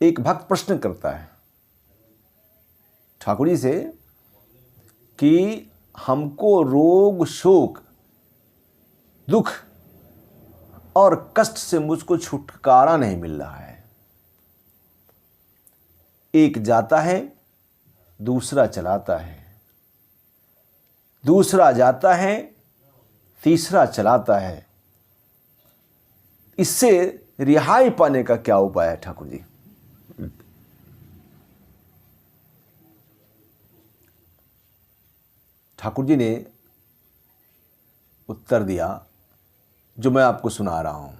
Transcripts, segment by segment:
एक भक्त प्रश्न करता है ठाकुर जी से कि हमको रोग, शोक, दुख और कष्ट से मुझको छुटकारा नहीं मिल रहा है। एक जाता है, दूसरा चलाता है, दूसरा जाता है, तीसरा चलाता है। इससे रिहाई पाने का क्या उपाय है ठाकुर जी? ठाकुर जी ने उत्तर दिया जो मैं आपको सुना रहा हूं।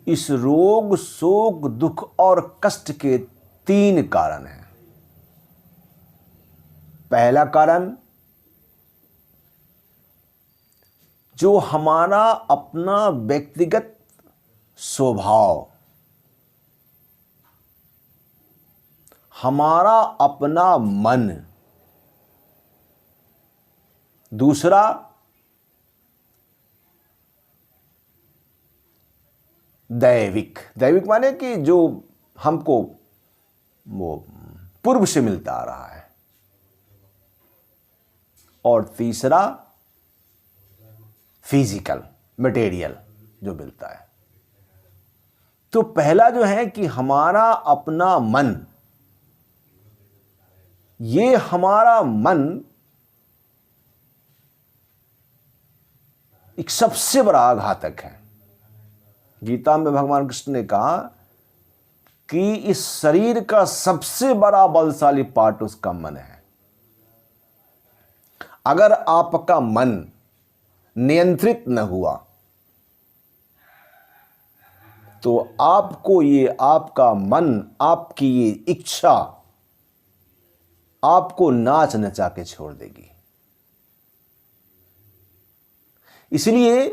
इस रोग, शोक, दुख और कष्ट के 3 कारण हैं। पहला कारण, जो हमारा अपना व्यक्तिगत स्वभाव, हमारा अपना मन। दूसरा, दैविक। दैविक माने कि जो हमको वो पूर्व से मिलता आ रहा है। और तीसरा, फिजिकल, मटेरियल जो मिलता है। तो पहला जो है कि हमारा अपना मन, ये हमारा मन एक सबसे बड़ा आघातक है। गीता में भगवान कृष्ण ने कहा कि इस शरीर का सबसे बड़ा बलशाली पार्ट उसका मन है। अगर आपका मन नियंत्रित न हुआ तो आपको ये आपका मन, आपकी ये इच्छा आपको नाच नचा के छोड़ देगी। इसलिए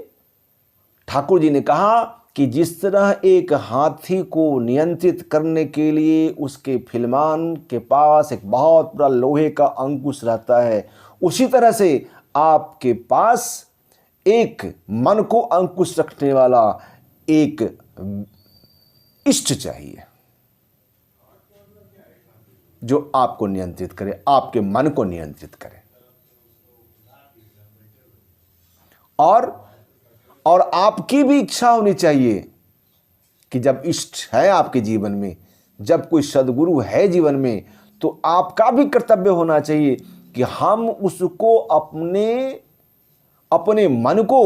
ठाकुर जी ने कहा कि जिस तरह एक हाथी को नियंत्रित करने के लिए उसके फिलमान के पास एक बहुत बड़ा लोहे का अंकुश रहता है, उसी तरह से आपके पास एक मन को अंकुश रखने वाला एक इष्ट चाहिए जो आपको नियंत्रित करे, आपके मन को नियंत्रित करे। और आपकी भी इच्छा होनी चाहिए कि जब इष्ट है आपके जीवन में, जब कोई सद्गुरु है जीवन में, तो आपका भी कर्तव्य होना चाहिए कि हम उसको अपने मन को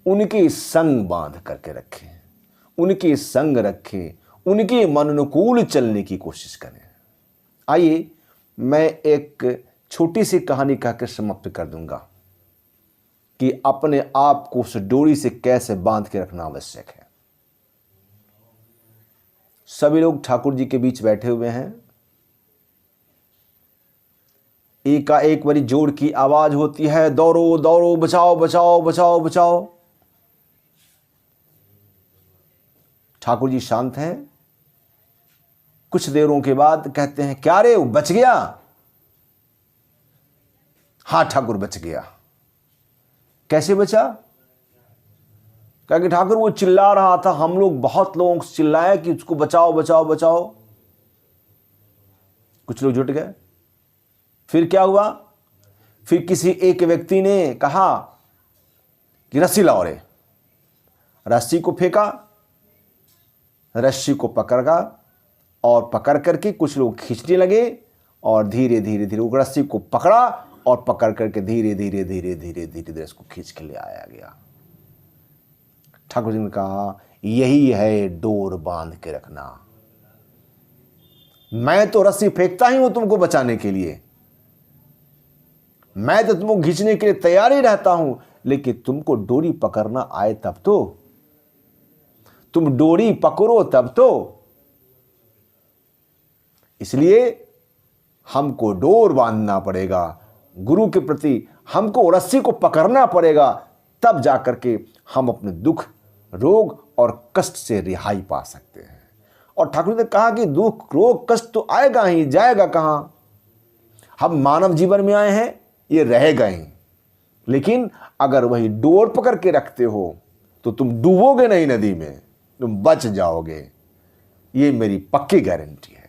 उनके संग बांध करके रखें, उनके संग रखें, उनके मन अनुकूल चलने की कोशिश करें। आइए मैं एक छोटी सी कहानी कहकर समाप्त कर दूंगा कि अपने आप को उस डोरी से कैसे बांध के रखना आवश्यक है। सभी लोग ठाकुर जी के बीच बैठे हुए हैं। एकाएक बड़ी जोर की आवाज होती है, दौड़ो दौड़ो, बचाओ बचाओ बचाओ बचाओ। ठाकुर जी शांत हैं। कुछ देरों के बाद कहते हैं, क्या रे, बच गया? हाँ ठाकुर, बच गया। कैसे बचा? कहा कि ठाकुर वो चिल्ला रहा था, हम लोग बहुत लोगों को चिल्लाए कि उसको बचाओ बचाओ बचाओ। कुछ लोग जुट गए। फिर क्या हुआ? फिर किसी एक व्यक्ति ने कहा कि रस्सी लाओ रे। रस्सी को फेंका, रस्सी को पकड़ा और पकड़ करके कुछ लोग खींचने लगे और धीरे धीरे धीरे वो रस्सी को पकड़ा और पकड़ करके धीरे धीरे धीरे धीरे धीरे धीरे इसको खींच के ले आया गया। ठाकुर जी ने कहा, यही है डोर बांध के रखना। मैं तो रस्सी फेंकता ही हूं तुमको बचाने के लिए, मैं तो तुमको खींचने के लिए तैयार ही रहता हूं, लेकिन तुमको डोरी पकड़ना आए तब तो, तुम डोरी पकड़ो तब तो। इसलिए हमको डोर बांधना पड़ेगा, गुरु के प्रति हमको रस्सी को पकड़ना पड़ेगा, तब जाकर के हम अपने दुख, रोग और कष्ट से रिहाई पा सकते हैं। और ठाकुर ने कहा कि दुख, रोग, कष्ट तो आएगा ही, जाएगा कहां? हम मानव जीवन में आए हैं, ये रहेगा ही। लेकिन अगर वही डोर पकड़ के रखते हो तो तुम डूबोगे नहीं नदी में, तुम बच जाओगे, ये मेरी पक्की गारंटी है।